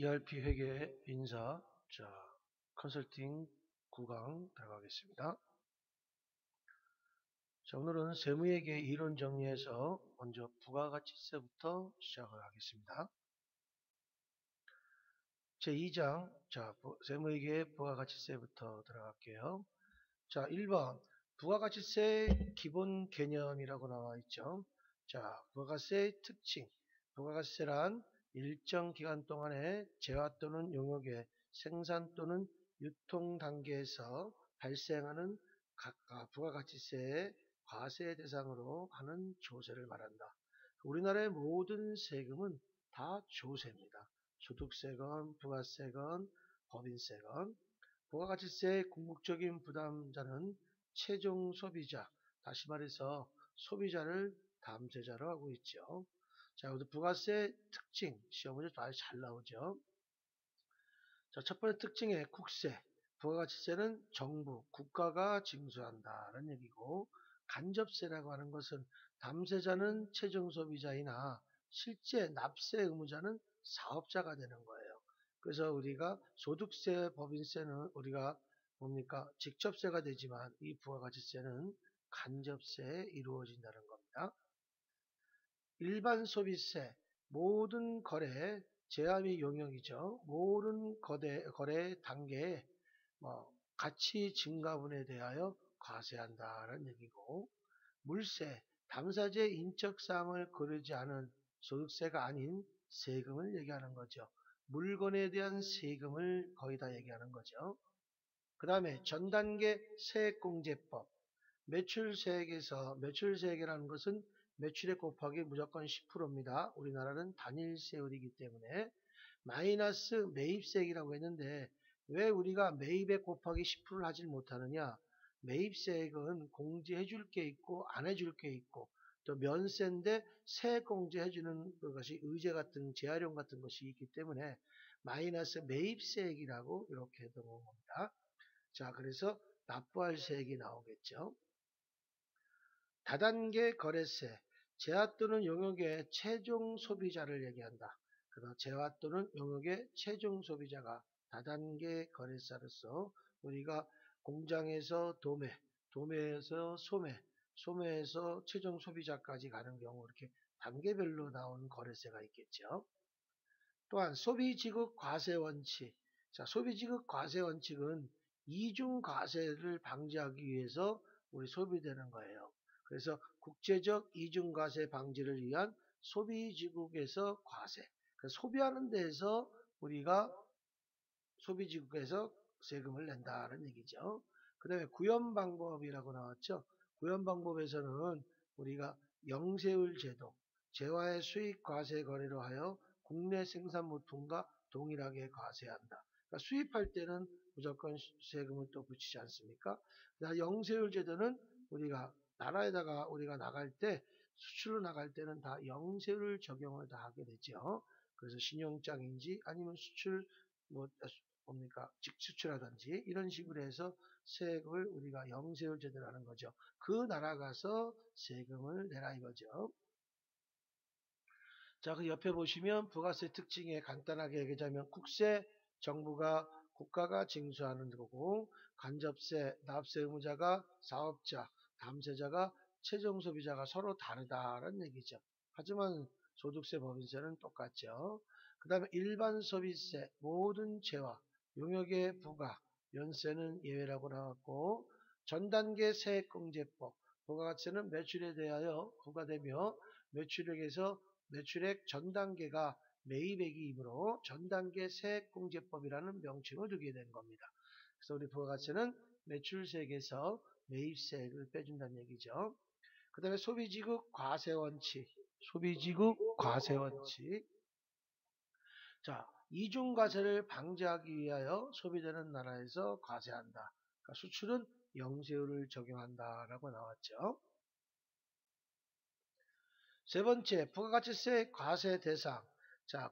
ERP 회계 인사, 컨설팅 9강 들어가겠습니다. 오늘은 세무회계 이론 정리에서 먼저 부가가치세부터 시작을 하겠습니다. 제2장, 세무회계 부가가치세부터 들어갈게요. 1번, 부가가치세 기본 개념이라고 나와 있죠. 부가가치세의 특징. 부가가치세란 일정 기간 동안에 재화 또는 용역의 생산 또는 유통 단계에서 발생하는 각각 부가가치세의 과세 대상으로 하는 조세를 말한다. 우리나라의 모든 세금은 다 조세입니다. 소득세건, 부가세건, 법인세건. 부가가치세의 궁극적인 부담자는 최종 소비자, 다시 말해서 소비자를 담세자로 하고 있죠. 여기서 부가세 특징, 시험 문제 아주 잘 나오죠. 첫 번째 특징의 국세, 부가가치세는 정부, 국가가 징수한다는 얘기고, 간접세라고 하는 것은 담세자는 최종 소비자이나 실제 납세 의무자는 사업자가 되는 거예요. 그래서 우리가 소득세, 법인세는 우리가 직접세가 되지만 이 부가가치세는 간접세에 이루어진다는 겁니다. 일반 소비세, 모든 거래, 제한 및 용역이죠. 모든 거래 단계에 가치 증가분에 대하여 과세한다는 얘기고, 물세, 당사자의 인적사항을 고르지 않은 소득세가 아닌 세금을 얘기하는 거죠. 물건에 대한 세금을 거의 다 얘기하는 거죠. 그 다음에 전단계 세액공제법, 매출세액에서 매출세액이라는 것은 매출액 곱하기 무조건 10%입니다. 우리나라는 단일세율이기 때문에 마이너스 매입세액이라고 했는데 왜 우리가 매입액 곱하기 10%를 하질 못하느냐? 매입세액은 공제해 줄 게 있고 안 해줄 게 있고 또 면세인데 세액 공제해 주는 것이 의제 같은 재활용 같은 것이 있기 때문에 마이너스 매입세액이라고 이렇게 해놓은 겁니다. 그래서 납부할 세액이 나오겠죠. 다단계 거래세, 재화 또는 용역의 최종 소비자를 얘기한다. 그래서 재화 또는 용역의 최종 소비자가 다단계 거래사로서 우리가 공장에서 도매, 도매에서 소매, 소매에서 최종 소비자까지 가는 경우 이렇게 단계별로 나오는 거래세가 있겠죠. 또한 소비지급 과세원칙. 소비지급 과세원칙은 이중 과세를 방지하기 위해서 우리 소비되는 거예요. 그래서 국제적 이중 과세 방지를 위한 소비지국에서 과세. 소비하는 데에서 우리가 소비지국에서 세금을 낸다는 얘기죠. 그 다음에 구현방법이라고 나왔죠. 구현방법에서는 우리가 영세율 제도, 재화의 수익 과세 거래로 하여 국내 생산물품과 동일하게 과세한다. 그러니까 수입할 때는 무조건 세금을 또 붙이지 않습니까? 영세율 제도는 우리가 나라에다가 우리가 나갈 때 수출로 나갈 때는 다 영세율 적용을 다 하게 되죠. 그래서 신용장인지 아니면 수출 직수출하든지 이런 식으로 해서 세금을 우리가 영세율 제도로 하는 거죠. 그 나라 가서 세금을 내라 이거죠. 그 옆에 보시면 부가세 특징에 간단하게 얘기하자면 국세, 정부가 국가가 징수하는 거고, 간접세, 납세 의무자가 사업자, 담세자가 최종 소비자가 서로 다르다는 얘기죠. 하지만 소득세, 법인세는 똑같죠. 그 다음에 일반 소비세, 모든 재화, 용역의 부가, 연세는 예외라고 나왔고, 전단계 세액공제법, 부가가치세는 매출에 대하여 부과되며 매출액 전 단계가 매입액이므로 전단계 세액공제법이라는 명칭을 두게 된 겁니다. 그래서 우리 부가가치세는 매출세액에서 매입세액을 빼준다는 얘기죠. 그 다음에 소비지급 과세원칙, 이중과세를 방지하기 위하여 소비되는 나라에서 과세한다. 그러니까 수출은 영세율을 적용한다라고 나왔죠. 세 번째, 부가가치세 과세 대상.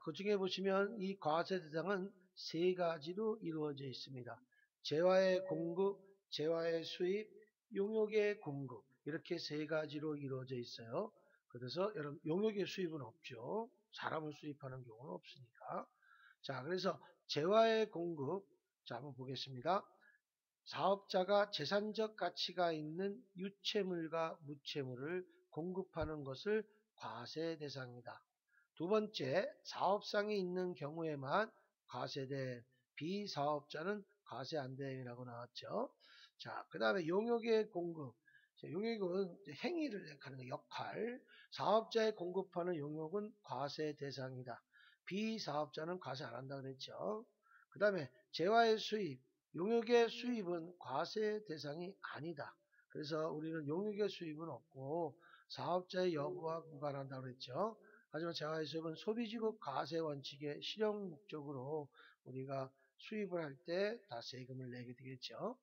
그 중에 보시면 이 과세 대상은 세 가지로 이루어져 있습니다. 재화의 공급, 재화의 수입, 용역의 공급. 이렇게 세 가지로 이루어져 있어요. 그래서 여러분, 용역의 수입은 없죠. 사람을 수입하는 경우는 없으니까. 자, 그래서 재화의 공급. 자, 한번 보겠습니다. 사업자가 재산적 가치가 있는 유채물과 무채물을 공급하는 것을 과세 대상이다. 두 번째, 사업상이 있는 경우에만 과세된 비사업자는 과세 안 대행이라고 나왔죠. 자, 그 다음에 용역의 공급. 자, 용역은 행위를 하는 거, 역할. 사업자에 공급하는 용역은 과세 대상이다. 비사업자는 과세 안 한다 그랬죠. 그 다음에 재화의 수입. 용역의 수입은 과세 대상이 아니다. 그래서 우리는 용역의 수입은 없고 사업자의 여부와 무관한다고 그랬죠. 하지만 재화의 수입은 소비지급 과세 원칙의 실용 목적으로 우리가 수입을 할 때 다 세금을 내게 되겠죠.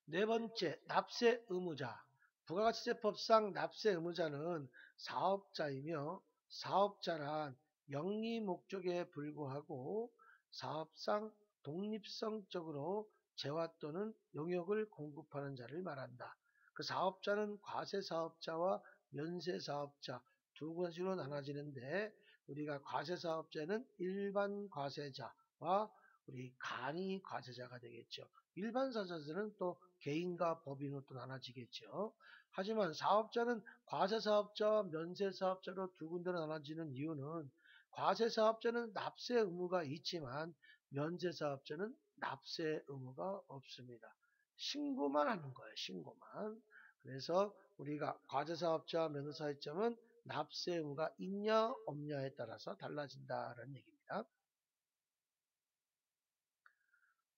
네 번째, 납세 의무자. 부가가치세법상 납세 의무자는 사업자이며 사업자란 영리 목적에 불구하고 사업상 독립성적으로 재화 또는 용역을 공급하는 자를 말한다. 그 사업자는 과세사업자와 면세사업자 두 가지로 나눠지는데 우리가 과세사업자는 일반 과세자와 우리 간이 과세자가 되겠죠. 일반 사업자는 또 개인과 법인으로 또 나눠지겠죠. 하지만 사업자는 과세사업자와 면세사업자로 두 군데로 나눠지는 이유는 과세사업자는 납세 의무가 있지만 면세사업자는 납세 의무가 없습니다. 신고만 하는 거예요. 신고만. 그래서 우리가 과세사업자와 면세사업자는 납세 의무가 있냐 없냐에 따라서 달라진다는 얘기입니다.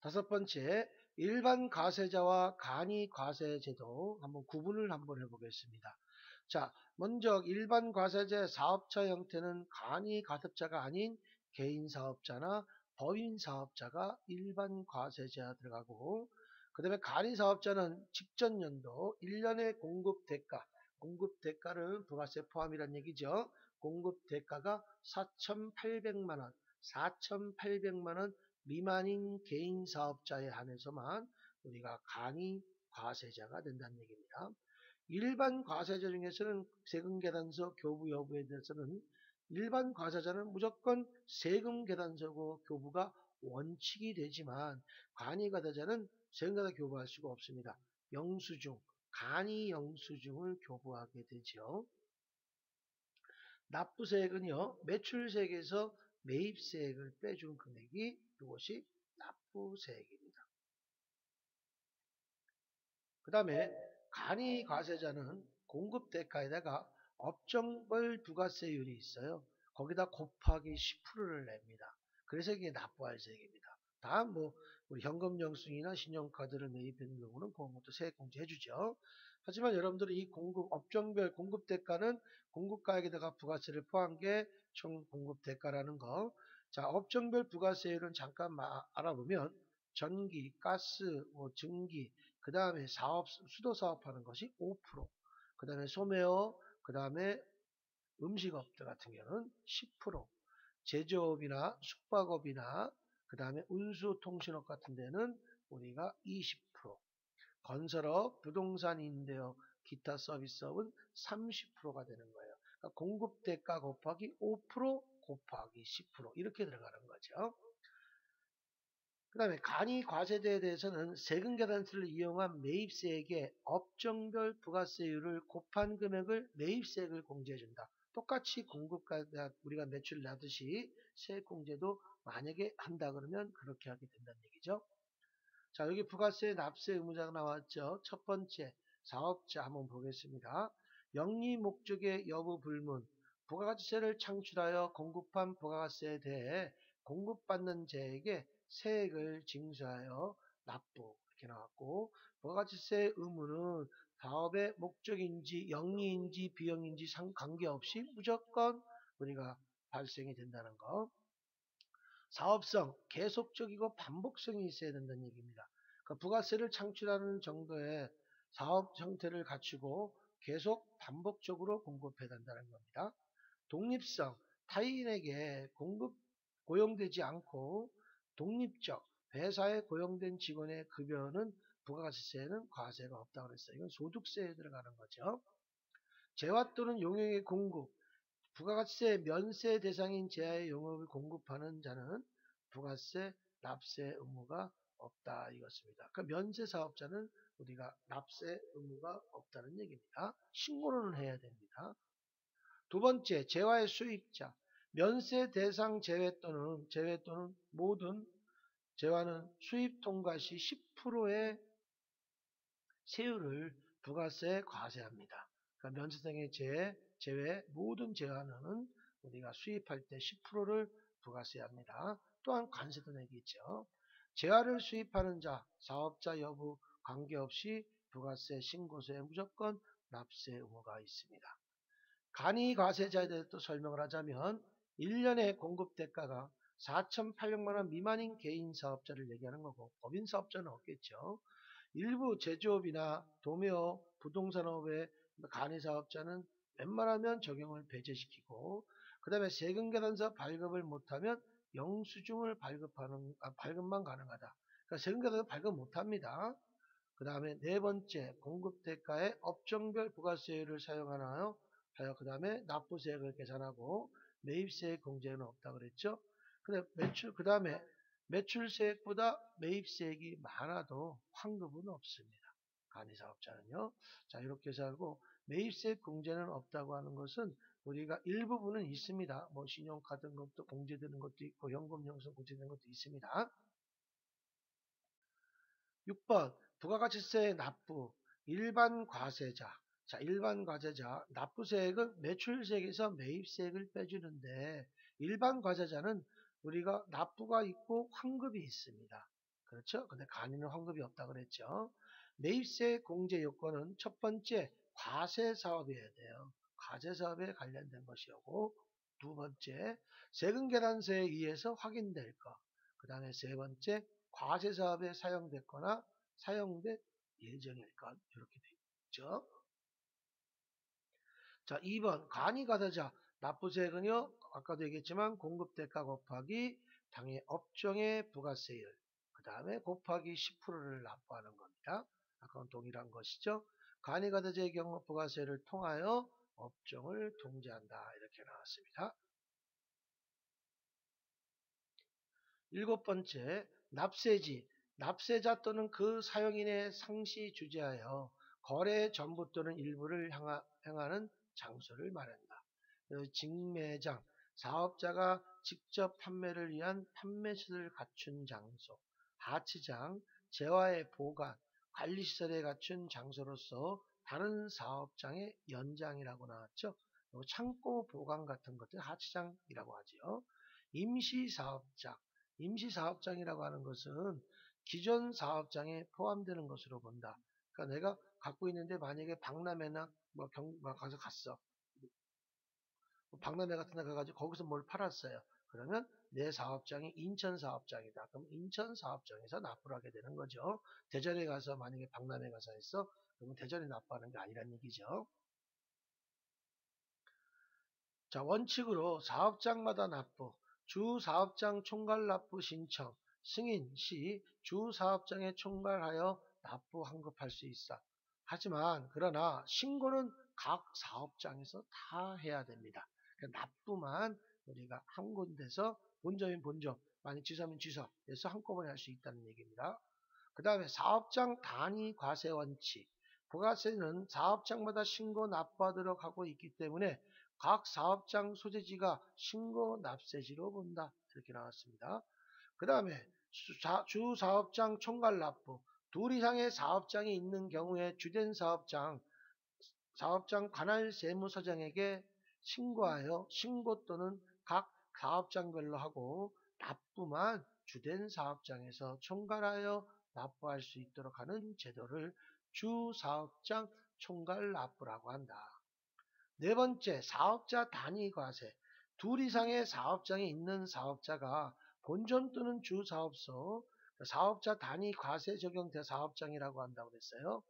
다섯 번째, 일반 과세자와 간이 과세제도 한번 구분을 한번 해보겠습니다. 자, 먼저 일반 과세제 사업자 형태는 간이 가습자가 아닌 개인 사업자나 법인 사업자가 일반 과세제가 들어가고, 그 다음에 간이 사업자는 직전 연도 1년의 공급 대가, 공급 대가를 부가세 포함이란 얘기죠. 공급 대가가 4,800만 원, 4,800만 원 미만인 개인 사업자에 한해서만 우리가 간이 과세자가 된다는 얘기입니다. 일반 과세자 중에서는 세금 계산서 교부 여부에 대해서는 일반 과세자는 무조건 세금 계산서고 교부가 원칙이 되지만 간이 과세자는 세금 계산 교부할 수가 없습니다. 영수증, 간이 영수증을 교부하게 되죠. 납부세액은요, 매출세액에서 매입세액을 빼준 금액이 이것이 납부세액입니다. 그 다음에 간이 과세자는 공급대가에다가 업종별 부가세율이 있어요. 거기다 곱하기 10%를 냅니다. 그래서 이게 납부할 세액입니다. 다음 우리 현금영수증이나 신용카드를 매입하는 경우는 그런 것도 세액공제 해주죠. 하지만 여러분들이 이 업종별 공급대가는 공급가액에다가 부가세를 포함한 게 총 공급대가라는 거. 자, 업종별 부가세율은 잠깐 알아보면 전기, 가스, 증기, 그 다음에 수도 사업하는 것이 5%, 그 다음에 소매업, 그 다음에 음식업들 같은 경우는 10%, 제조업이나 숙박업이나 그 다음에 운수통신업 같은 데는 우리가 20%, 건설업, 부동산 임대업, 기타 서비스업은 30%가 되는 거예요. 그러니까 공급대가 곱하기 5% 곱하기 10% 이렇게 들어가는 거죠. 그 다음에 간이 과세대에 대해서는 세금 계산서를 이용한 매입세액에 업종별 부가세율을 곱한 금액을 매입세액을 공제해준다. 똑같이 공급가 우리가 매출 나듯이 세액공제도 만약에 한다 그러면 그렇게 하게 된다는 얘기죠. 자, 여기 부가세 납세 의무자가 나왔죠. 첫 번째 사업자 한번 보겠습니다. 영리 목적의 여부 불문, 부가가치세를 창출하여 공급한 부가가세에 대해 공급받는 자에게 세액을 징수하여 납부 이렇게 나왔고, 부가가치세 의무는 사업의 목적인지 영리인지 비영리인지 관계없이 무조건 우리가 발생이 된다는 거. 사업성, 계속적이고 반복성이 있어야 된다는 얘기입니다. 그러니까 부가세를 창출하는 정도의 사업 형태를 갖추고 계속 반복적으로 공급해야 된다는 겁니다. 독립성, 타인에게 고용되지 않고 독립적 회사에 고용된 직원의 급여는 부가가치세에는 과세가 없다고 그랬어요. 이건 소득세에 들어가는 거죠. 재화 또는 용역의 공급, 부가가치세 면세 대상인 제하의 용역을 공급하는 자는 부가세 납세 의무가 없다 이것입니다. 그러니까 면세 사업자는 우리가 납세 의무가 없다는 얘기입니다. 신고는 해야 됩니다. 두 번째, 재화의 수입자. 면세 대상 제외 또는 모든 재화는 수입 통과 시 10%의 세율을 부가세에 과세합니다. 그러니까 면세상의 제외 모든 재화는 우리가 수입할 때 10%를 부가세합니다. 또한 관세도 내겠죠. 재화를 수입하는 자, 사업자 여부 관계없이 부가세 신고서에 무조건 납세 의무가 있습니다. 간이과세자에 대해서 또 설명을 하자면 1년의 공급 대가가 4,800만 원 미만인 개인 사업자를 얘기하는 거고 법인 사업자는 없겠죠. 일부 제조업이나 도매업, 부동산업의 간이사업자는 웬만하면 적용을 배제시키고 그 다음에 세금계산서 발급을 못하면 영수증을 발급만 가능하다. 그러니까 세금계산서 발급 못합니다. 그 다음에 네 번째 공급대가의 업종별 부가세율을 사용하나요? 그 다음에 납부세액을 계산하고 매입세액 공제는 없다 그랬죠? 그 다음에 매출세액보다 매입세액이 많아도 환급은 없습니다. 간이사업자는요. 자 이렇게 해서 하고 매입세액 공제는 없다고 하는 것은 우리가 일부분은 있습니다. 뭐 신용카드 것도 공제되는 것도 있고 현금 영수 공제되는 것도 있습니다. 6번 부가가치세 납부 일반 과세자. 자, 일반 과세자 납부세액은 매출세액에서 매입세액을 빼주는데 일반 과세자는 우리가 납부가 있고 환급이 있습니다. 그렇죠? 근데 간이는 환급이 없다 그랬죠. 매입세 공제 요건은 첫 번째 과세 사업이어야 돼요. 과세 사업에 관련된 것이고 두 번째 세금 계산서에 의해서 확인될 것. 그 다음에 세 번째 과세 사업에 사용됐거나 사용될 예정일 것 이렇게 되어 있죠. 자 2번 간이과세자 납부세액은요 아까도 얘기했지만 공급대가 곱하기 당해 업종의 부가세율 그 다음에 곱하기 10%를 납부하는 겁니다. 아까는 동일한 것이죠. 간이과세자의 경우 부가세를 통하여 업종을 통제한다 이렇게 나왔습니다. 7번째 납세지 납세자 또는 그 사용인의 상시 주재하여 거래 전부 또는 일부를 행하는 장소를 말한다. 직매장 사업자가 직접 판매를 위한 판매시설을 갖춘 장소 하치장 재화의 보관 관리시설에 갖춘 장소로서 다른 사업장의 연장이라고 나왔죠. 창고 보관 같은 것들 하치장이라고 하지요. 임시사업장 임시사업장이라고 하는 것은 기존 사업장에 포함되는 것으로 본다. 그러니까 내가 갖고 있는데 만약에 박람회나 가서 갔어. 박람회 같은 데 가가지고 거기서 뭘 팔았어요. 그러면 내 사업장이 인천 사업장이다. 그럼 인천 사업장에서 납부를 하게 되는 거죠. 대전에 가서 만약에 박람회 가서 했어. 그러면 대전에 납부하는 게 아니란 얘기죠. 자, 원칙으로 사업장마다 납부, 주 사업장 총괄 납부 신청, 승인 시 주 사업장에 총괄하여 납부 환급할 수 있어. 하지만 그러나 신고는 각 사업장에서 다 해야 됩니다. 그러니까 납부만 우리가 한 군데서 본점인 본점, 만약 지사면 지사에서 한꺼번에 할 수 있다는 얘기입니다. 그 다음에 사업장 단위 과세 원칙. 부가세는 사업장마다 신고 납부하도록 하고 있기 때문에 각 사업장 소재지가 신고 납세지로 본다. 이렇게 나왔습니다. 그 다음에 주 사업장 총괄 납부. 둘 이상의 사업장이 있는 경우에 주된 사업장 관할 세무서장에게 신고하여 신고 또는 각 사업장별로 하고 납부만 주된 사업장에서 총괄하여 납부할 수 있도록 하는 제도를 주사업장 총괄 납부라고 한다. 네 번째, 사업자 단위 과세. 둘 이상의 사업장이 있는 사업자가 본점 또는 주사업소, 사업자 단위 과세 적용대 사업장이라고 한다고 그랬어요.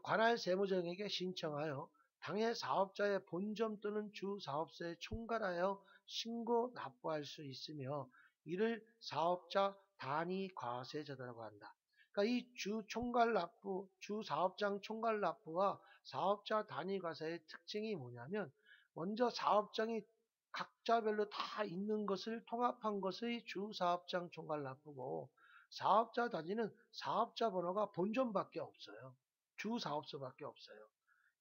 관할 세무장에게 신청하여 당해 사업자의 본점 또는 주사업소에 총괄하여 신고 납부할 수 있으며 이를 사업자 단위 과세제도라고 한다. 그러니까 이 주 사업장 총괄 납부와 사업자 단위 과세의 특징이 뭐냐면 먼저 사업장이 각자별로 다 있는 것을 통합한 것의 주사업장 총괄납부고, 사업자 단위는 사업자 번호가 본점밖에 없어요. 주사업소밖에 없어요.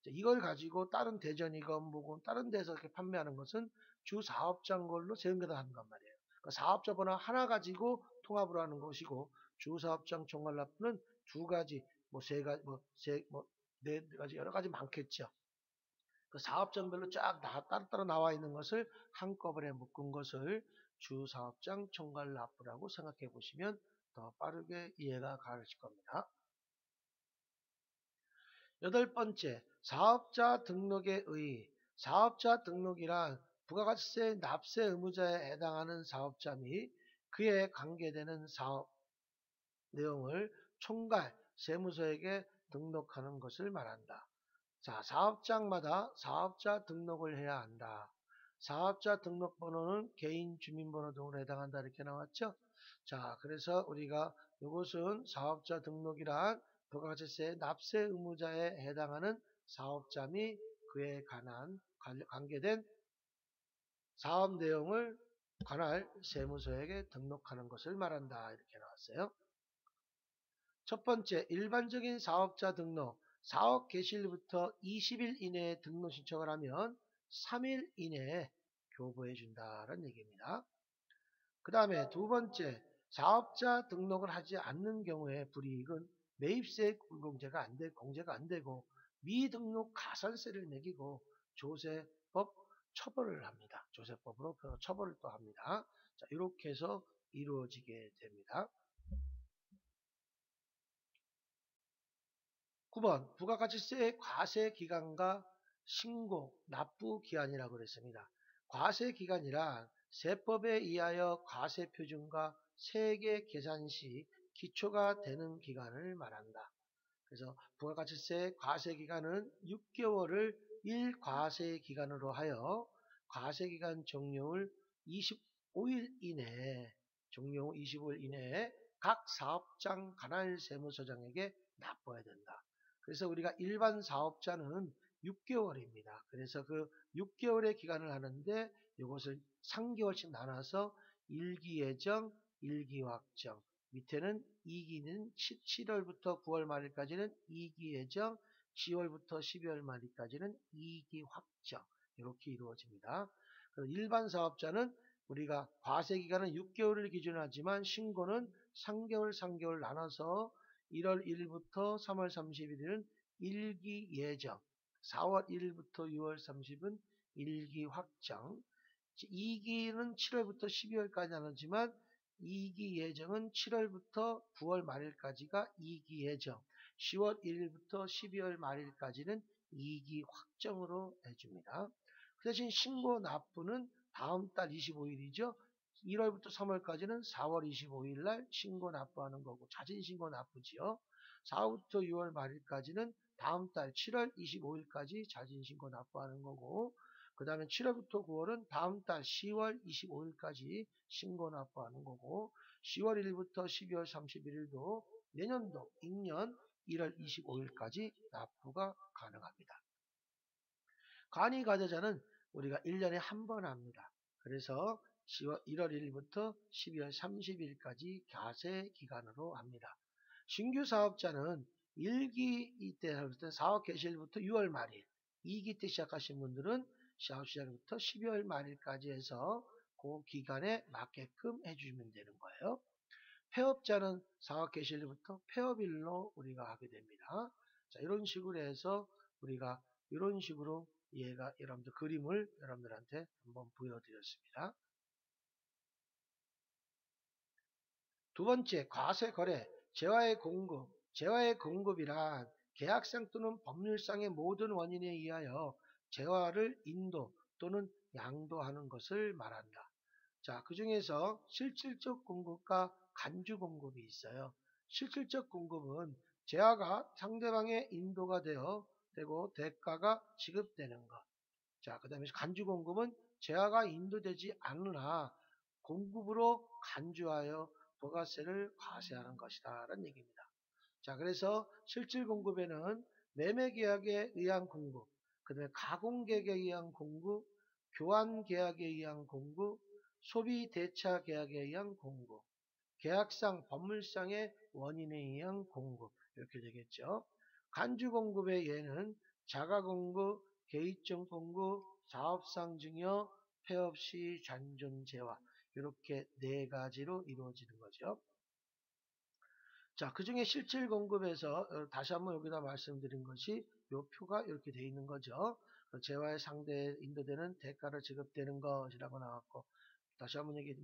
이걸 가지고 다른 대전이건 뭐건 다른 데서 이렇게 판매하는 것은 주사업장 걸로 재연결하는 것 말이에요. 그러니까 사업자 번호 하나 가지고 통합을 하는 것이고, 주사업장 총괄납부는 두 가지, 뭐 세 가지, 네 가지, 여러 가지 많겠죠. 그 사업장별로 쫙 따로 나와 있는 것을 한꺼번에 묶은 것을 주사업장 총괄납부라고 생각해 보시면 더 빠르게 이해가 가실 겁니다. 여덟 번째, 사업자 등록의 의의. 사업자 등록이란 부가가치세 납세 의무자에 해당하는 사업자 및 그에 관계되는 사업 내용을 총괄 세무서에게 등록하는 것을 말한다. 자, 사업장마다 사업자 등록을 해야 한다. 사업자 등록번호는 개인 주민번호 등으로 해당한다 이렇게 나왔죠. 자, 그래서 우리가 이것은 사업자 등록이란 부가가치세 납세 의무자에 해당하는 사업자 및 그에 관한 관계된 사업 내용을 관할 세무서에게 등록하는 것을 말한다 이렇게 나왔어요. 첫 번째, 일반적인 사업자 등록. 사업 개시일부터 20일 이내에 등록 신청을 하면 3일 이내에 교부해 준다는 얘기입니다. 그 다음에 두 번째, 사업자 등록을 하지 않는 경우에 불이익은 매입세 공제가 안 되고 미등록 가산세를 매기고 조세법 처벌을 합니다. 조세법으로 처벌을 또 합니다. 자, 이렇게 해서 이루어지게 됩니다. 9번 부가가치세 과세기간과 신고, 납부기한이라고 그랬습니다. 과세기간이란 세법에 의하여 과세표준과 세계 계산 시 기초가 되는 기간을 말한다. 그래서 부가가치세 과세기간은 6개월을 1과세기간으로 하여 과세기간 종료일 25일 이내에 각 사업장 관할 세무서장에게 납부해야 된다. 그래서 우리가 일반 사업자는 6개월입니다. 그래서 그 6개월의 기간을 하는데 이것을 3개월씩 나눠서 1기 예정, 1기 확정, 밑에는 2기는 7월부터 9월 말일까지는 2기 예정, 10월부터 12월 말일까지는 2기 확정 이렇게 이루어집니다. 일반 사업자는 우리가 과세기간은 6개월을 기준으로 하지만 신고는 3개월 나눠서 1월 1일부터 3월 31일은 1기 예정, 4월 1일부터 6월 30일은 1기 확정, 2기는 7월부터 12월까지 나누지만 2기 예정은 7월부터 9월 말일까지가 2기 예정, 10월 1일부터 12월 말일까지는 2기 확정으로 해줍니다. 그 대신 신고 납부는 다음 달 25일이죠. 1월부터 3월까지는 4월 25일 날 신고 납부하는 거고 자진 신고 납부지요. 4월부터 6월 말일까지는 다음 달 7월 25일까지 자진 신고 납부하는 거고, 그 다음에 7월부터 9월은 다음 달 10월 25일까지 신고 납부하는 거고, 10월 1일부터 12월 31일도 내년도 임년 1월 25일까지 납부가 가능합니다. 간이과세자는 우리가 1년에 한 번 합니다. 그래서 1월 1일부터 12월 30일까지 과세 기간으로 합니다. 신규 사업자는 1기 때 사업 개시일부터 6월 말일, 2기 때 시작하신 분들은 사업 시작부터 12월 말일까지 해서 그 기간에 맞게끔 해주시면 되는 거예요. 폐업자는 사업 개시일부터 폐업일로 우리가 하게 됩니다. 자, 이런 식으로 해서 우리가 이런 식으로 여러분들 그림을 여러분들한테 한번 보여드렸습니다. 두 번째, 과세거래, 재화의 공급. 재화의 공급이란 계약상 또는 법률상의 모든 원인에 의하여 재화를 인도 또는 양도하는 것을 말한다. 자, 그 중에서 실질적 공급과 간주 공급이 있어요. 실질적 공급은 재화가 상대방의 인도가 되고 대가가 지급되는 것. 자, 그 다음에 간주 공급은 재화가 인도되지 않으나 공급으로 간주하여 부가세를 과세하는 것이다 라는 얘기입니다. 자, 그래서 실질 공급에는 매매 계약에 의한 공급, 그 다음에 가공계약에 의한 공급, 교환계약에 의한 공급, 소비대차계약에 의한 공급, 계약상, 법률상의 원인에 의한 공급 이렇게 되겠죠. 간주공급의 예는 자가공급, 개의적 공급, 사업상 증여, 폐업시 잔존재화 이렇게 네 가지로 이루어지는 거죠. 자, 그 중에 실질 공급에서 다시 한번 여기다 말씀드린 것이 요 표가 이렇게 돼 있는 거죠. 재화의 상대에 인도되는 대가를 지급되는 것이라고 나왔고, 다시 한번 얘기,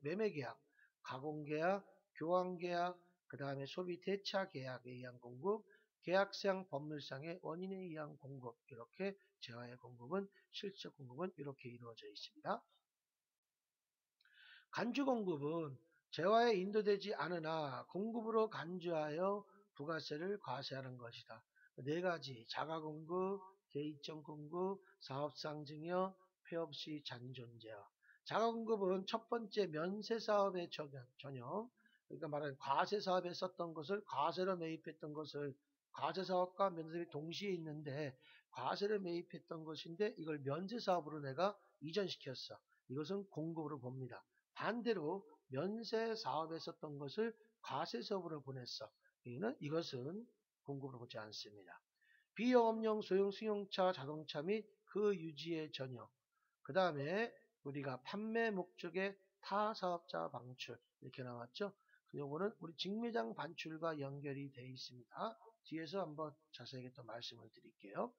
매매계약, 가공계약, 교환계약, 그 다음에 소비 대차 계약에 의한 공급, 계약상 법률상의 원인에 의한 공급, 이렇게 재화의 공급은, 실적 공급은 이렇게 이루어져 있습니다. 간주 공급은 재화에 인도되지 않으나 공급으로 간주하여 부가세를 과세하는 것이다. 네 가지, 자가 공급, 개의적 공급, 사업상 증여, 폐업시 잔존재화. 자가 공급은 첫 번째 면세 사업의 전형, 그러니까 말하는 과세 사업에 썼던 것을 과세로 매입했던 것을 과세 사업과 면세사업이 동시에 있는데 과세를 매입했던 것인데 이걸 면세 사업으로 내가 이전시켰어. 이것은 공급으로 봅니다. 반대로 면세 사업에 썼던 것을 과세 사업으로 보냈어. 이것은 공급으로 보지 않습니다. 비영업용 소형 승용차, 자동차 및 그 유지의 전형. 그 다음에 우리가 판매 목적의 타 사업자 방출 이렇게 나왔죠. 요거는 우리 직매장 반출과 연결이 되어 있습니다. 뒤에서 한번 자세하게 또 말씀을 드릴게요.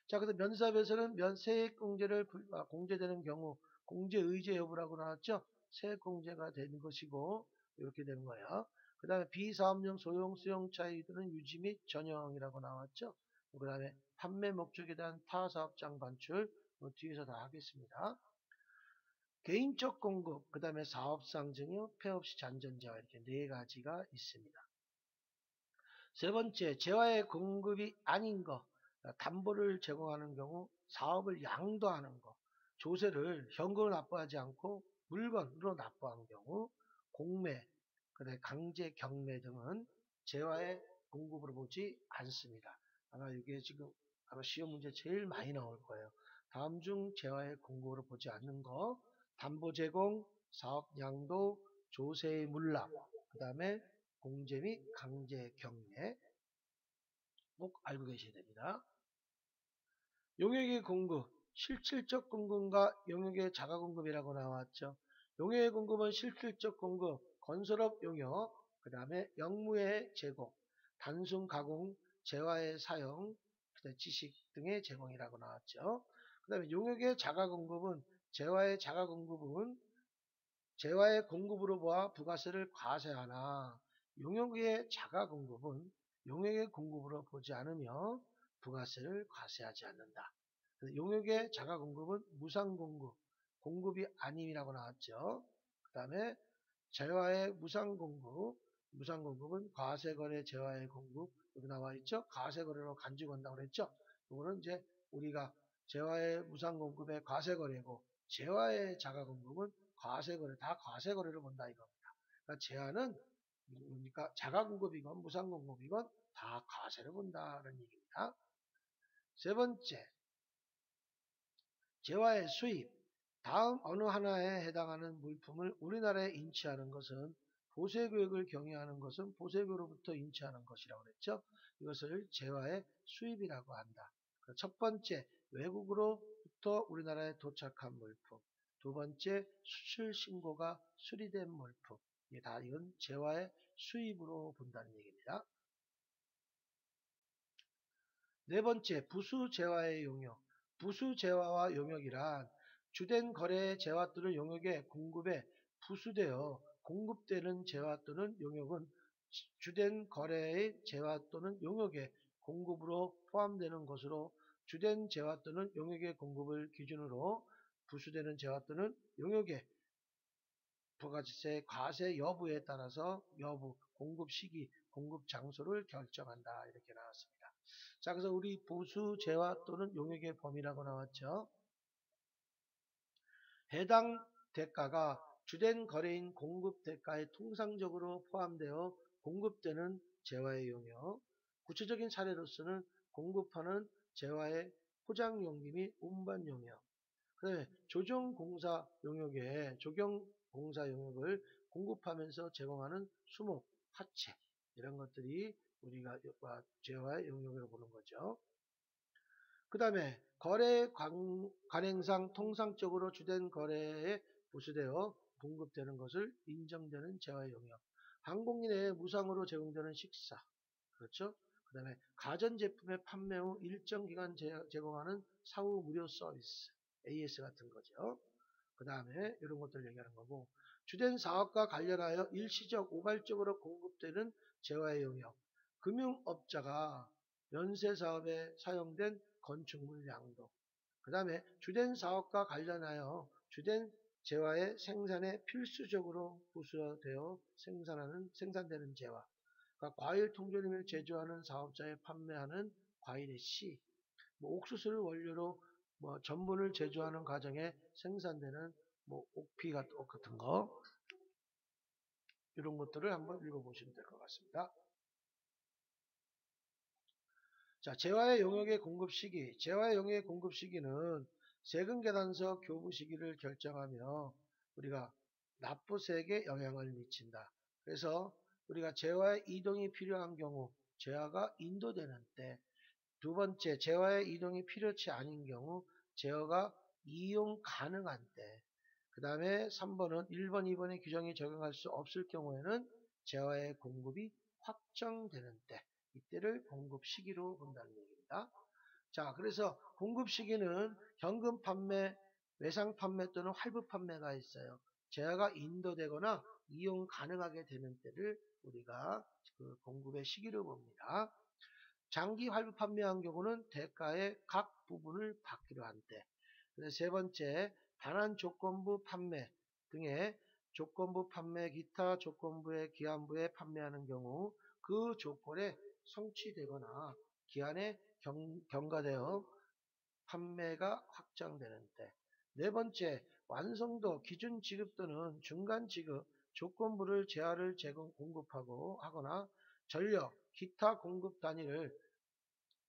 자, 그래서 면사업에서는 세액 공제를 공제되는 경우 공제 의제 여부라고 나왔죠. 세액 공제가 되는 것이고 이렇게 되는 거예요. 그 다음에 비사업용 소형 수용차의 이들은 유지 및 전형이라고 나왔죠. 그 다음에 판매 목적에 대한 타 사업장 반출 뒤에서 다 하겠습니다. 개인적 공급, 그 다음에 사업상 증여, 폐업시 잔존재화 이렇게 네 가지가 있습니다. 세 번째, 재화의 공급이 아닌 거, 담보를 제공하는 경우 사업을 양도하는 거, 조세를 현금으로 납부하지 않고 물건으로 납부한 경우, 공매, 그다음에 강제 경매 등은 재화의 공급으로 보지 않습니다. 아마 이게 지금 아마 시험 문제 제일 많이 나올 거예요. 다음 중 재화의 공급으로 보지 않는 거, 담보 제공, 사업 양도, 조세의 물납, 그 다음에 공제 및 강제 경매 꼭 알고 계셔야 됩니다. 용역의 공급, 실질적 공급과 용역의 자가 공급이라고 나왔죠. 용역의 공급은 실질적 공급, 건설업 용역, 그 다음에 영무의 제공, 단순 가공, 재화의 사용, 지식 등의 제공이라고 나왔죠. 그 다음에 용역의 자가 공급은 재화의 자가 공급은 재화의 공급으로 보아 부가세를 과세하나 용역의 자가 공급은 용역의 공급으로 보지 않으며 부가세를 과세하지 않는다. 용역의 자가 공급은 무상 공급, 공급이 아님이라고 나왔죠. 그 다음에 재화의 무상 공급, 무상 공급은 과세거래 재화의 공급 여기 나와 있죠. 과세거래로 간주 건다고 그랬죠. 이거는 이제 우리가 재화의 무상 공급의 과세거래고 재화의 자가 공급은 과세거래, 다 과세거래를 본다 이겁니다. 그러니까 재화는 그러니까 자가공급이건 무상공급이건 다 과세를 본다는 얘기입니다. 세 번째, 재화의 수입. 다음 어느 하나에 해당하는 물품을 우리나라에 인치하는 것은 보세교육을 경유하는 것은 보세교로부터 인치하는 것이라고 그랬죠. 이것을 재화의 수입이라고 한다. 첫 번째, 외국으로부터 우리나라에 도착한 물품. 두 번째, 수출 신고가 수리된 물품. 이건 재화의 수입으로 본다는 얘기입니다. 네 번째, 부수재화의 용역. 부수재화와 용역이란 주된 거래의 재화 또는 용역의 공급에 부수되어 공급되는 재화 또는 용역은 주된 거래의 재화 또는 용역의 공급으로 포함되는 것으로 주된 재화 또는 용역의 공급을 기준으로 부수되는 재화 또는 용역의 부가세 과세 여부에 따라서 여부, 공급 시기, 공급 장소를 결정한다. 이렇게 나왔습니다. 자, 그래서 우리 보수, 재화 또는 용역의 범위라고 나왔죠. 해당 대가가 주된 거래인 공급 대가에 통상적으로 포함되어 공급되는 재화의 용역. 구체적인 사례로서는 공급하는 재화의 포장용기 및 운반 용역. 그다음에 조경공사 용역을 공급하면서 제공하는 수목, 화채 이런 것들이 우리가 재화의 용역으로 보는 거죠. 그 다음에 거래 관행상 통상적으로 주된 거래에 부수되어 공급되는 것을 인정되는 재화의 용역. 항공기 내에 무상으로 제공되는 식사. 그렇죠? 그 다음에 가전제품의 판매 후 일정 기간 제공하는 사후 무료 서비스. AS 같은 거죠. 그 다음에 이런 것들 얘기하는 거고, 주된 사업과 관련하여 일시적 우발적으로 공급되는 재화의 용역. 금융업자가 연쇄 사업에 사용된 건축물 양도. 그 다음에 주된 사업과 관련하여 주된 재화의 생산에 필수적으로 부수되어 생산되는 재화. 그러니까 과일 통조림을 제조하는 사업자에 판매하는 과일의 씨, 옥수수를 원료로 전분을 제조하는 과정에 생산되는 옥피 같은 거, 이런 것들을 한번 읽어보시면 될 것 같습니다. 자, 재화의 용역의 공급 시기. 재화의 용역의 공급 시기는 세금계산서 교부 시기를 결정하며 우리가 납부세액에 영향을 미친다. 그래서 우리가 재화의 이동이 필요한 경우, 재화가 인도되는 때, 두 번째, 재화의 이동이 필요치 않은 경우, 재화가 이용 가능한 때, 그 다음에 3번은 1번, 2번의 규정이 적용할 수 없을 경우에는 재화의 공급이 확정되는 때, 이때를 공급 시기로 본다는 얘기입니다. 자, 그래서 공급 시기는 현금 판매, 외상 판매 또는 할부 판매가 있어요. 재화가 인도되거나 이용 가능하게 되는 때를 우리가 그 공급의 시기로 봅니다. 장기 할부 판매한 경우는 대가의 각 부분을 받기로 한 때. 세 번째, 반환 조건부 판매 등의 조건부 판매, 기타 조건부의 기한부에 판매하는 경우 그 조건에 성취되거나 기한에 경과되어 판매가 확정되는 때. 네 번째, 완성도, 기준 지급 또는 중간 지급, 조건부를 재화를 공급하고 하거나 전력, 기타 공급 단위를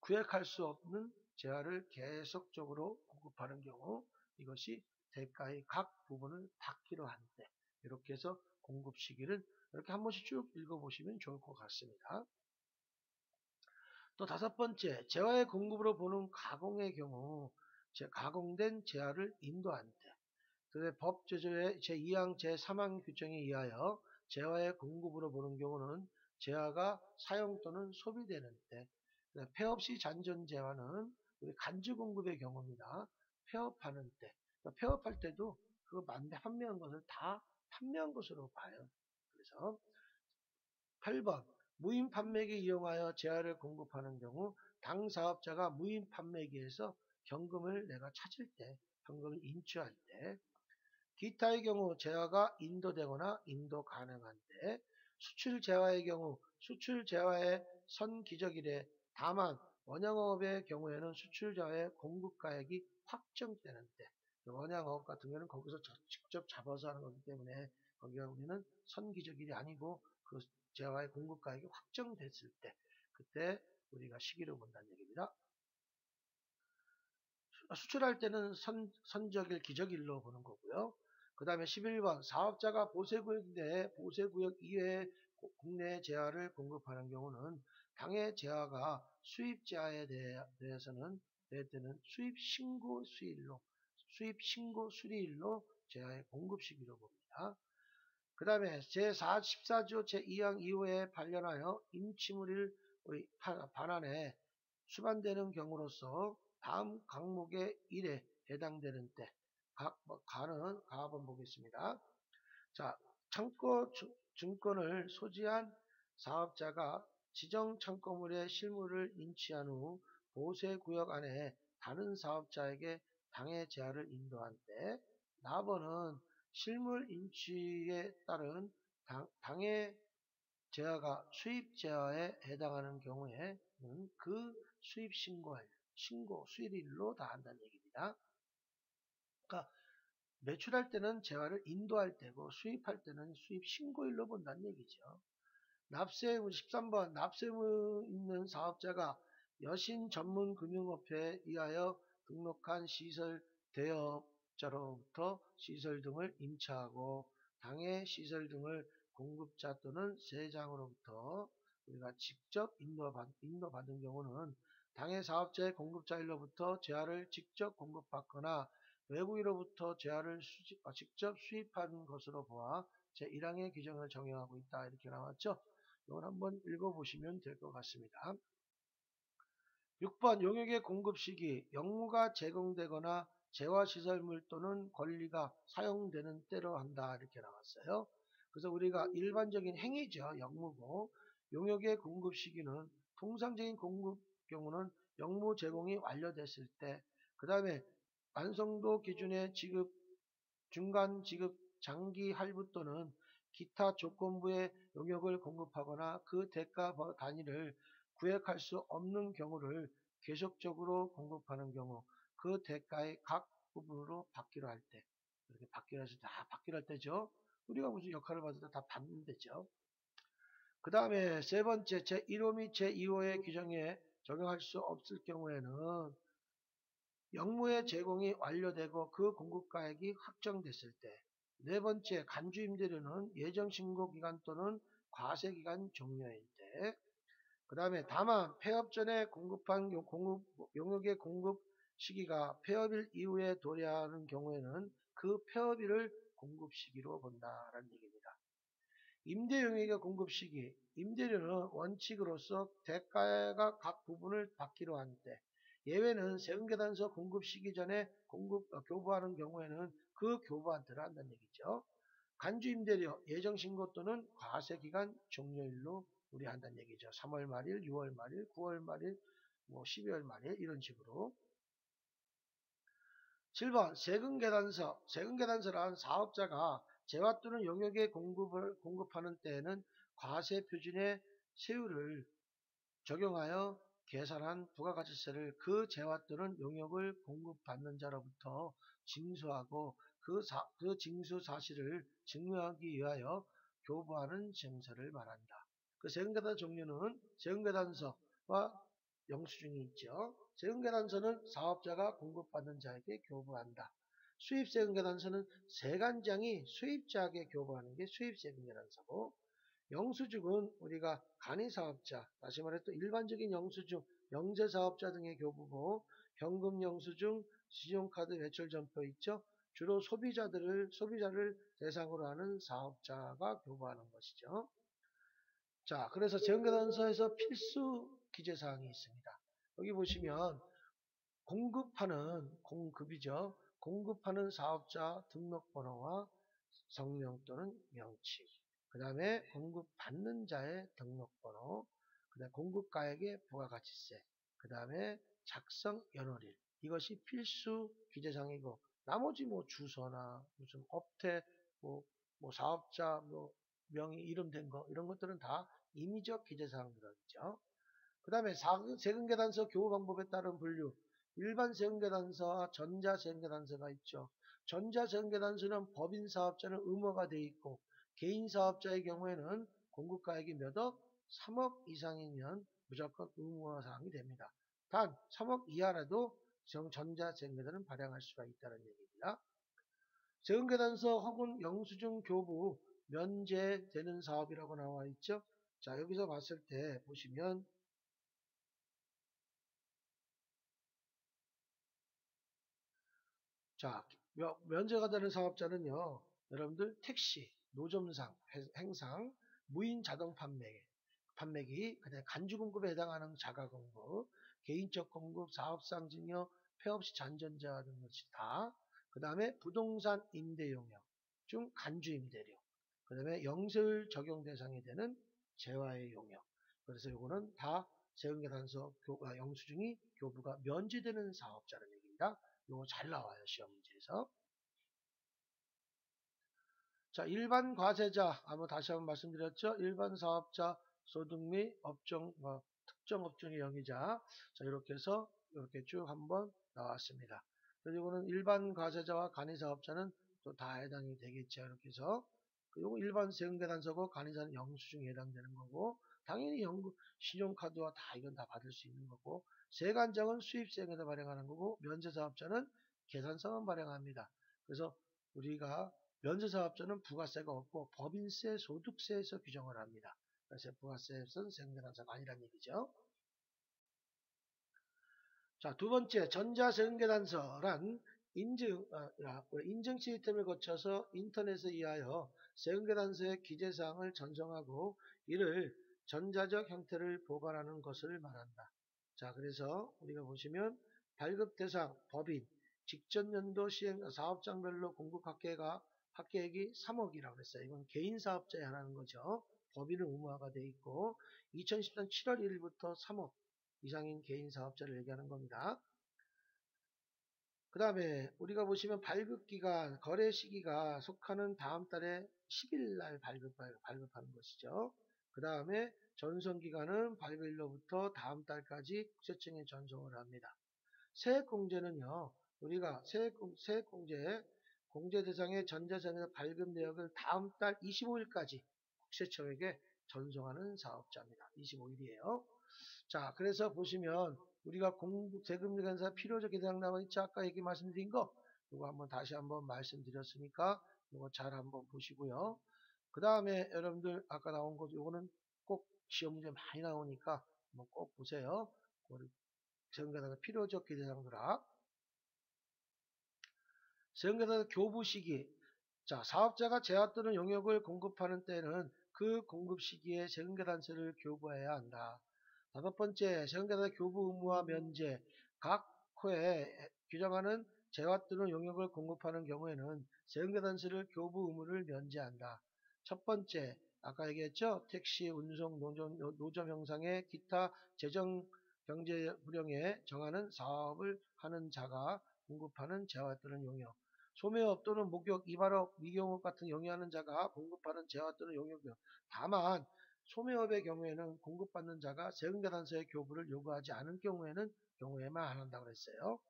구획할 수 없는 재화를 계속적으로 공급하는 경우 이것이 대가의 각 부분을 받기로 한 때. 이렇게 해서 공급 시기를 이렇게 한 번씩 쭉 읽어보시면 좋을 것 같습니다. 또 다섯 번째, 재화의 공급으로 보는 가공의 경우 가공된 재화를 인도한 때. 법 제조의 제2항 제3항 규정에 의하여 재화의 공급으로 보는 경우는 재화가 사용 또는 소비되는 때. 폐업시 잔존 재화는 우리 간주 공급의 경우입니다. 폐업하는 때. 폐업할 때도 그 판매한 것을 다 판매한 것으로 봐요. 그래서 8번, 무인 판매기 이용하여 재화를 공급하는 경우 당 사업자가 무인 판매기에서 현금을 내가 찾을 때, 현금을 인출할 때, 기타의 경우 재화가 인도되거나 인도 가능한 때, 수출 재화의 경우 수출 재화의 선기적일에 다만 원양어업의 경우에는 수출 재화의 공급가액이 확정되는 때, 원양어업 같은 경우는 거기서 직접 잡아서 하는 거기 때문에 거기가 우리는 선기적일이 아니고 그 재화의 공급가액이 확정됐을 때, 그때 우리가 시기로 본다는 얘기입니다. 수출할 때는 선적일, 기적일로 보는 거고요. 그 다음에 11번, 사업자가 보세구역 내에 보세구역 이외의 국내 재화를 공급하는 경우는 당해 재화가 수입 재화에 대해서는 때는 수입 신고 수리일로 재화의 공급 시기로 봅니다. 그 다음에 제14조 제2항 이후에 관련하여 임치물일 반환에 수반되는 경우로서 다음 항목의 1에 해당되는 때, 가는 한번 보겠습니다. 자, 창고 증권을 소지한 사업자가 지정 창고물의 실물을 인치한 후 보세구역 안에 다른 사업자에게 당해 재화를 인도한 때, 4번은 실물 인치에 따른 당해 재화가 수입 재화에 해당하는 경우에는 그 수입 수일일로 다 한다는 얘기입니다. 그러니까 매출할 때는 재화를 인도할 때고 수입할 때는 수입 신고일로 본다는 얘기죠. 납세의무 13번, 납세의무 있는 사업자가 여신 전문 금융업체에 의하여 등록한 시설 대여업자로부터 시설 등을 임차하고 당해 시설 등을 공급자 또는 세장으로부터 우리가 직접 인도받은 경우는 당해 사업자의 공급자일로부터 재화를 직접 공급받거나 외국인으로부터 재화를 직접 수입한 것으로 보아 제1항의 규정을 적용하고 있다. 이렇게 나왔죠. 이걸 한번 읽어보시면 될 것 같습니다. 6번 용역의 공급 시기 영무가 제공되거나 재화시설물 또는 권리가 사용되는 때로 한다. 이렇게 나왔어요. 그래서 우리가 일반적인 행위죠. 영무고 용역의 공급 시기는 통상적인 공급 경우는 영무 제공이 완료됐을 때 그 다음에 완성도 기준의 지급, 중간 지급, 장기 할부 또는 기타 조건부의 용역을 공급하거나 그 대가 단위를 구획할 수 없는 경우를 계속적으로 공급하는 경우 그 대가의 각 부분으로 받기로 할 때, 이렇게 받기로 해서 다 받기로 할 때죠. 우리가 무슨 역할을 받아도 다 받는 데죠. 그 다음에 세 번째 제1호 및 제2호의 규정에 적용할 수 없을 경우에는 영무의 제공이 완료되고 그 공급가액이 확정됐을 때, 네 번째 간주임대료는 예정신고 기간 또는 과세기간 종료일 때, 그 다음에 다만 폐업 전에 공급한 용역의 공급 시기가 폐업일 이후에 도래하는 경우에는 그 폐업일을 공급 시기로 본다라는 얘기입니다. 임대용역의 공급 시기, 임대료는 원칙으로서 대가가 각 부분을 받기로 하는데 예외는 세금계산서 공급 시기 전에 교부하는 경우에는 그 교부한테를 한다는 얘기죠. 간주임대료 예정신고 또는 과세기간 종료일로 우리 한다는 얘기죠. 3월 말일, 6월 말일, 9월 말일, 12월 말일 이런 식으로. 7번 세금계산서. 세금계산서란 사업자가 재화 또는 용역의 공급하는 때에는 과세표준의 세율을 적용하여 계산한 부가가치세를 그 재화 또는 용역을 공급받는 자로부터 징수하고 그 징수 사실을 증명하기 위하여 교부하는 증서를 말한다. 그 세금계산 종류는 세금계산서와 영수증이 있죠. 세금계산서는 사업자가 공급받는 자에게 교부한다. 수입세금계산서는 세관장이 수입자에게 교부하는 게 수입세금계산서고, 영수증은 우리가 간이사업자, 다시 말해 또 일반적인 영수증, 영세사업자 등의 교부고, 현금영수증, 신용카드 대출점포 있죠. 주로 소비자를 대상으로 하는 사업자가 교부하는 것이죠. 자, 그래서 세금계산서에서 필수 기재사항이 있습니다. 여기 보시면 공급이죠. 공급하는 사업자 등록번호와 성명 또는 명칭, 그 다음에 공급받는 자의 등록번호, 그 다음에 공급가액의 부가가치세, 그 다음에 작성 연월일, 이것이 필수 기재사항이고 나머지 주소나 무슨 업태, 사업자 명의 이름 된 거 이런 것들은 다 임의적 기재사항들이죠. 그 다음에 세금계산서 교부 방법에 따른 분류, 일반 세금계산서와 전자세금계산서가 있죠. 전자세금계산서는 법인사업자는 의무화가 되어 있고 개인사업자의 경우에는 공급가액이 몇 억? 3억 이상이면 무조건 의무화 사항이 됩니다. 단 3억 이하라도 전자세금계산은 발행할 수가 있다는 얘기입니다. 세금계산서 혹은 영수증 교부 면제되는 사업이라고 나와 있죠. 자, 여기서 봤을 때 보시면 자, 면제가 되는 사업자는요, 여러분들 택시, 노점상, 행상, 무인 자동 판매기, 그다음에 간주 공급에 해당하는 자가 공급, 개인적 공급, 사업상 증여, 폐업 시 잔존자 등 것이 다, 그 다음에 부동산 임대 용역 중 간주 임대료, 그 다음에 영세율 적용 대상이 되는 재화의 용역. 그래서 요거는 다 세금계산서 영수증이 교부가 면제되는 사업자라는 얘기입니다. 요거 잘 나와요, 시험 문제에서. 자, 일반 과세자, 한번 다시 한번 말씀드렸죠. 일반 사업자, 소득 및 특정 업종의 영위자. 자, 이렇게 해서 이렇게 쭉 한번 나왔습니다. 그리고 이거는 일반 과세자와 간이사업자는 또 다 해당이 되겠죠. 이렇게 해서. 그리고 일반 세금계산서고 간이사는 영수증에 해당되는 거고, 당연히 신용카드와 다 이건 다 받을 수 있는 거고, 세관장은 수입세액에다 발행하는 거고, 면제사업자는 계산서만 발행합니다. 그래서 우리가 면제사업자는 부가세가 없고 법인세, 소득세에서 규정을 합니다. 그래서 부가세에서는 세금계산서가 아니란 얘기죠. 자, 두 번째, 전자세금계산서란 인증 시스템을 거쳐서 인터넷에 의하여 세금계산서의 기재사항을 전송하고 이를 전자적 형태를 보관하는 것을 말한다. 자, 그래서 우리가 보시면 발급 대상, 법인, 직전 연도 시행 사업장별로 공급 합계액이 3억이라고 했어요. 이건 개인 사업자에 하는 거죠. 법인은 의무화가 돼 있고 2013년 7월 1일부터 3억 이상인 개인 사업자를 얘기하는 겁니다. 그 다음에 우리가 보시면 발급기간, 거래 시기가 속하는 다음 달에 10일 날 발급하는 것이죠. 그 다음에 전송기간은 발급일로부터 다음 달까지 국세청에 전송을 합니다. 세액공제는요, 우리가 공제 대상의 전자세금 발급 내역을 다음 달 25일까지 국세청에게 전송하는 사업자입니다. 25일이에요. 자, 그래서 보시면 우리가 세금계산서 필요적 대상 나와 있죠. 아까 말씀드린 거 이거 한번 다시 한번 말씀드렸으니까 이거 잘 한번 보시고요. 그 다음에 여러분들 아까 나온 거 이거는 꼭 시험 문제 많이 나오니까 한번 꼭 보세요. 세금계산서 필요적 대상들아. 세금계산서 교부 시기. 자, 사업자가 재화 또는 용역을 공급하는 때는 그 공급 시기에 세금계산서를 교부해야 한다. 다섯 번째, 세금계산서 교부 의무와 면제. 각 호에 규정하는 재화 또는 용역을 공급하는 경우에는 세금계산서를 교부 의무를 면제한다. 첫 번째, 아까 얘기했죠? 택시, 운송, 노점 형상의 기타 재정 경제 불용에 정하는 사업을 하는 자가 공급하는 재화 또는 용역. 소매업 또는 목욕, 이발업, 미경업 같은 용역하는 자가 공급하는 재화 또는 용역이요. 다만 소매업의 경우에는 공급받는 자가 세금계산서의 교부를 요구하지 않은 경우에만 안 한다고 그랬어요.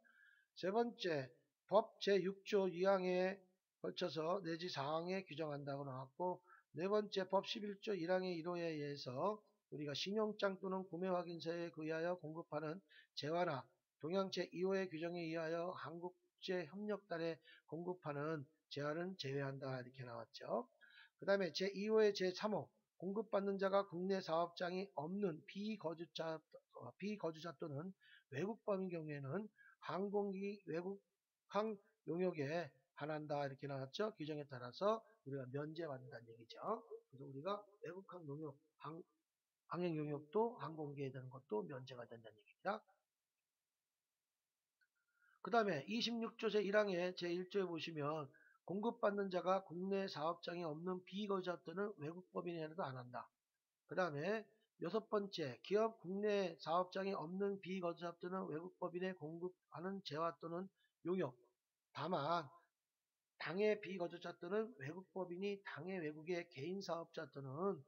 세 번째, 법 제6조 2항에 걸쳐서 내지 4항에 규정한다고 나왔고, 네 번째, 법 11조 1항의 1호에 의해서 우리가 신용장 또는 구매확인서에 의하여 공급하는 재화나 동양 제2호의 규정에 의하여 한국제협력단에 공급하는 재화는 제외한다 이렇게 나왔죠. 그 다음에 제2호의 제3호 공급받는 자가 국내 사업장이 없는 비거주자 또는 외국범인 경우에는 항공기 외국항 용역에 한한다 이렇게 나왔죠. 규정에 따라서 우리가 면제받는다는 얘기죠. 그래서 우리가 외국항 용역, 항행 용역도 항공기에 대한 것도 면제가 된다는 얘기입니다. 그 다음에 26조 제1항의 제1조에 보시면 공급받는 자가 국내 사업장이 없는 비거주자 또는 외국법인에 해도 안 한다. 그 다음에 여섯 번째, 기업 국내 사업장이 없는 비거주자 또는 외국법인에 공급하는 재화 또는 용역. 다만 당해 비거주자 또는 외국법인이 당해 외국의 개인사업자 또는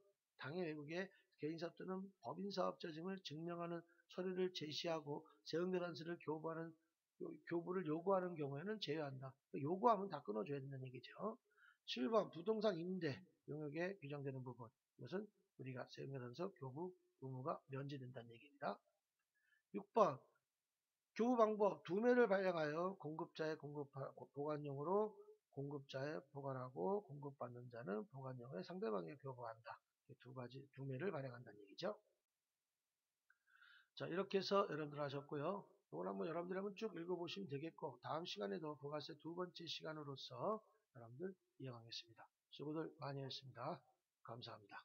법인사업자임을 증명하는 서류를 제시하고 세금계산서를 교부를 요구하는 경우에는 제외한다. 요구하면 다 끊어줘야 된다는 얘기죠. 7번 부동산 임대 용역에 규정되는 부분. 이것은 우리가 세금계산서 교부 의무가 면제된다는 얘기입니다. 6번 교부 방법 2매를 발행하여 공급자의 보관용으로 공급자에 보관하고 공급받는 자는 보관용에 상대방에 교부한다. 2매를 발행한다는 얘기죠. 자, 이렇게 해서 여러분들 하셨고요. 이걸 한번 여러분들이 한번 쭉 읽어보시면 되겠고, 다음 시간에도 부가세 두 번째 시간으로서 여러분들 이어가겠습니다. 수고들 많이 했습니다. 감사합니다.